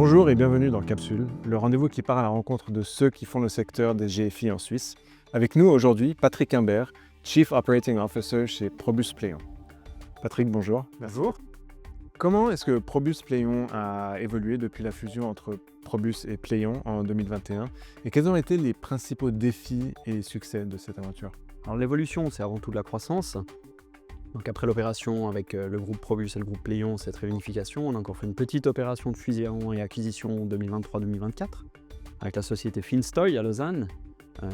Bonjour et bienvenue dans Capsule, le rendez-vous qui part à la rencontre de ceux qui font le secteur des GFI en Suisse. Avec nous aujourd'hui, Patrick Imbert, Chief Operating Officer chez Probus Pléon. Patrick, bonjour. Bonjour. Comment est-ce que Probus Pléon a évolué depuis la fusion entre Probus et Pléon en 2021 et quels ont été les principaux défis et succès de cette aventure? Alors l'évolution, c'est avant tout de la croissance. Donc après l'opération avec le groupe Probus et le groupe Pléon, cette réunification, on a encore fait une petite opération de fusion et acquisition 2023-2024 avec la société Finstoy à Lausanne,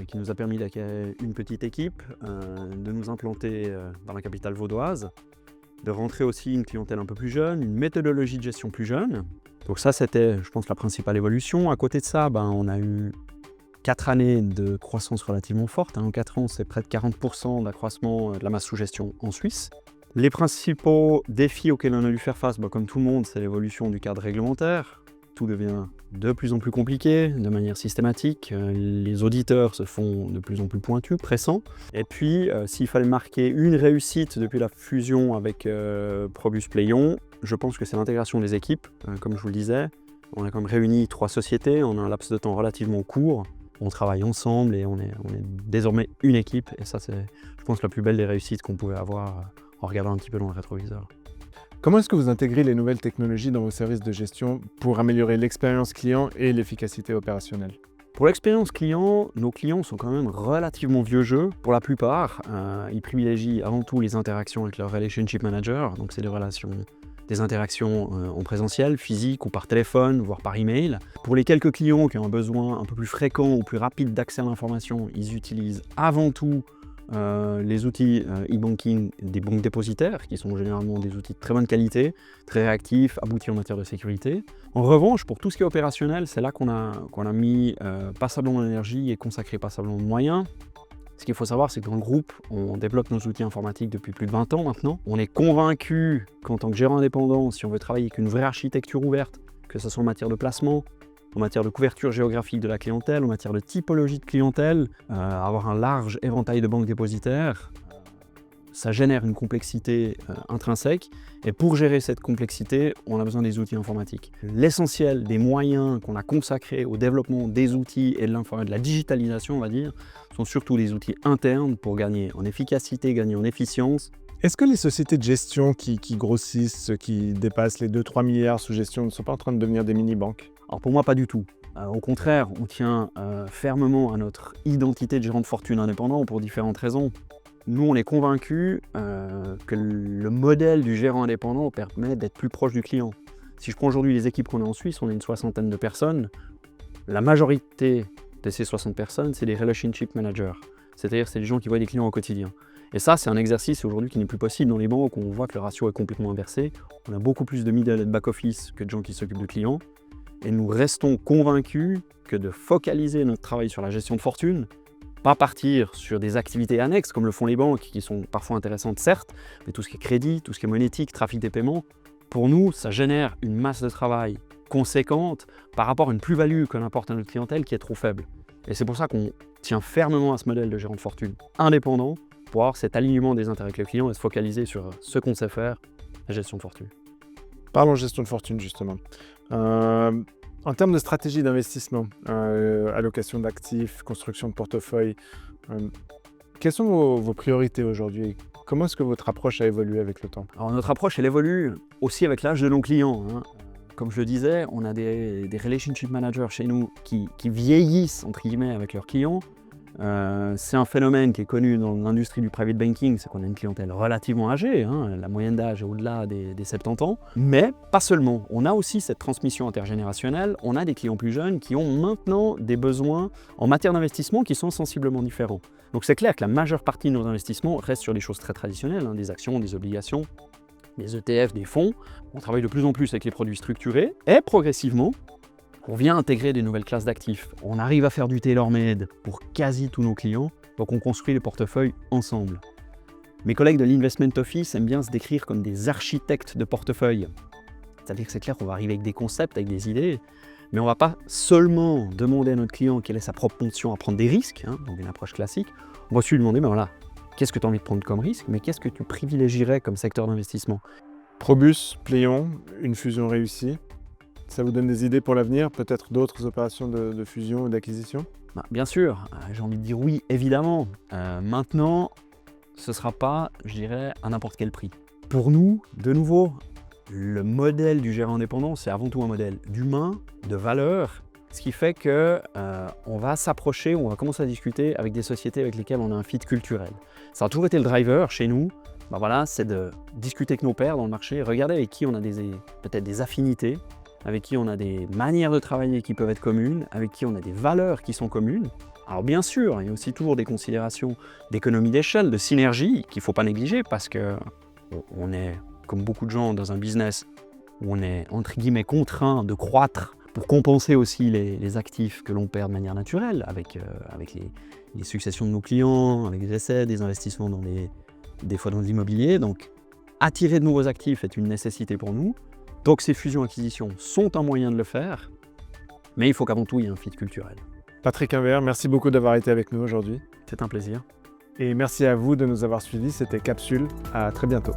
qui nous a permis d'acquérir une petite équipe, de nous implanter dans la capitale vaudoise, de rentrer aussi une clientèle un peu plus jeune, une méthodologie de gestion plus jeune. Donc ça, c'était, je pense, la principale évolution. À côté de ça, on a eu 4 années de croissance relativement forte. En 4 ans, c'est près de 40% d'accroissement de la masse sous gestion en Suisse. Les principaux défis auxquels on a dû faire face, comme tout le monde, c'est l'évolution du cadre réglementaire. Tout devient de plus en plus compliqué, de manière systématique. Les auditeurs se font de plus en plus pointus, pressants. Et puis, s'il fallait marquer une réussite depuis la fusion avec Probus Pléon, je pense que c'est l'intégration des équipes. Comme je vous le disais, on a quand même réuni 3 sociétés en un laps de temps relativement court. On travaille ensemble et on est désormais une équipe. Et ça, c'est, je pense, la plus belle des réussites qu'on pouvait avoir en regardant un petit peu dans le rétroviseur. Comment est-ce que vous intégrez les nouvelles technologies dans vos services de gestion pour améliorer l'expérience client et l'efficacité opérationnelle? Pour l'expérience client, nos clients sont quand même relativement vieux jeu. Pour la plupart, ils privilégient avant tout les interactions avec leur relationship manager. Donc c'est des interactions en présentiel, physique ou par téléphone, voire par email. Pour les quelques clients qui ont un besoin un peu plus fréquent ou plus rapide d'accès à l'information, ils utilisent avant tout les outils e-banking des banques dépositaires, qui sont généralement des outils de très bonne qualité, très réactifs, aboutis en matière de sécurité. En revanche, pour tout ce qui est opérationnel, c'est là qu'on a mis passablement d'énergie et consacré passablement de moyens. Ce qu'il faut savoir, c'est que dans le groupe, on développe nos outils informatiques depuis plus de 20 ans maintenant. On est convaincu qu'en tant que gérant indépendant, si on veut travailler avec une vraie architecture ouverte, que ce soit en matière de placement, en matière de couverture géographique de la clientèle, en matière de typologie de clientèle, avoir un large éventail de banques dépositaires, ça génère une complexité intrinsèque. Et pour gérer cette complexité, on a besoin des outils informatiques. L'essentiel des moyens qu'on a consacrés au développement des outils et de la digitalisation, on va dire, sont surtout des outils internes pour gagner en efficacité, gagner en efficience. Est-ce que les sociétés de gestion qui grossissent, qui dépassent les 2-3 milliards sous gestion, ne sont pas en train de devenir des mini-banques? Alors pour moi, pas du tout. Au contraire, on tient fermement à notre identité de gérant de fortune indépendant pour différentes raisons. Nous, on est convaincus que le modèle du gérant indépendant permet d'être plus proche du client. Si je prends aujourd'hui les équipes qu'on a en Suisse, on est une 60aine de personnes. La majorité de ces 60 personnes, c'est des relationship managers. C'est-à-dire c'est des gens qui voient des clients au quotidien. Et ça, c'est un exercice aujourd'hui qui n'est plus possible dans les banques où on voit que le ratio est complètement inversé. On a beaucoup plus de middle et de back-office que de gens qui s'occupent de clients. Et nous restons convaincus que de focaliser notre travail sur la gestion de fortune, pas partir sur des activités annexes comme le font les banques, qui sont parfois intéressantes certes, mais tout ce qui est crédit, tout ce qui est monétique, trafic des paiements, pour nous, ça génère une masse de travail conséquente par rapport à une plus-value que n'apporte à notre clientèle qui est trop faible. Et c'est pour ça qu'on tient fermement à ce modèle de gérant de fortune indépendant pour avoir cet alignement des intérêts avec le client et se focaliser sur ce qu'on sait faire, la gestion de fortune. Parlons gestion de fortune justement. En termes de stratégie d'investissement, allocation d'actifs, construction de portefeuille, quelles sont vos priorités aujourd'hui? Comment est-ce que votre approche a évolué avec le temps? Alors notre approche, elle évolue aussi avec l'âge de nos clients. Comme je le disais, on a des relationship managers chez nous qui vieillissent entre guillemets avec leurs clients. C'est un phénomène qui est connu dans l'industrie du private banking, c'est qu'on a une clientèle relativement âgée, la moyenne d'âge est au-delà des 70 ans, mais pas seulement. On a aussi cette transmission intergénérationnelle, on a des clients plus jeunes qui ont maintenant des besoins en matière d'investissement qui sont sensiblement différents. Donc c'est clair que la majeure partie de nos investissements reste sur des choses très traditionnelles, des actions, des obligations, des ETF, des fonds. On travaille de plus en plus avec les produits structurés et progressivement, on vient intégrer des nouvelles classes d'actifs. On arrive à faire du tailor-made pour quasi tous nos clients, donc on construit les portefeuilles ensemble. Mes collègues de l'Investment Office aiment bien se décrire comme des architectes de portefeuille. C'est-à-dire que c'est clair qu'on va arriver avec des concepts, avec des idées, mais on ne va pas seulement demander à notre client quelle est sa propre ponction à prendre des risques, donc une approche classique. On va aussi lui demander, qu'est-ce que tu as envie de prendre comme risque, mais qu'est-ce que tu privilégierais comme secteur d'investissement? Probus, Pléon, une fusion réussie. Ça vous donne des idées pour l'avenir, peut-être d'autres opérations de fusion ou d'acquisition? Bah, bien sûr, j'ai envie de dire oui, évidemment. Maintenant, ce ne sera pas, je dirais, à n'importe quel prix. Pour nous, de nouveau, le modèle du gérant indépendant, c'est avant tout un modèle d'humain, de valeur, ce qui fait que on va s'approcher, on va commencer à discuter avec des sociétés avec lesquelles on a un fit culturel. Ça a toujours été le driver chez nous, bah voilà, c'est de discuter avec nos pairs dans le marché, regarder avec qui on a peut-être des affinités, avec qui on a des manières de travailler qui peuvent être communes, avec qui on a des valeurs qui sont communes. Alors bien sûr, il y a aussi toujours des considérations d'économie d'échelle, de synergie qu'il ne faut pas négliger parce qu'on est, comme beaucoup de gens dans un business, où on est entre guillemets contraint de croître pour compenser aussi les actifs que l'on perd de manière naturelle avec les successions de nos clients, avec des essais, des investissements des fois dans l'immobilier. Donc attirer de nouveaux actifs est une nécessité pour nous. Donc ces fusions-acquisitions sont un moyen de le faire, mais il faut qu'avant tout il y ait un fit culturel. Patrick Imbert, merci beaucoup d'avoir été avec nous aujourd'hui. C'est un plaisir. Et merci à vous de nous avoir suivis. C'était Capsule. À très bientôt.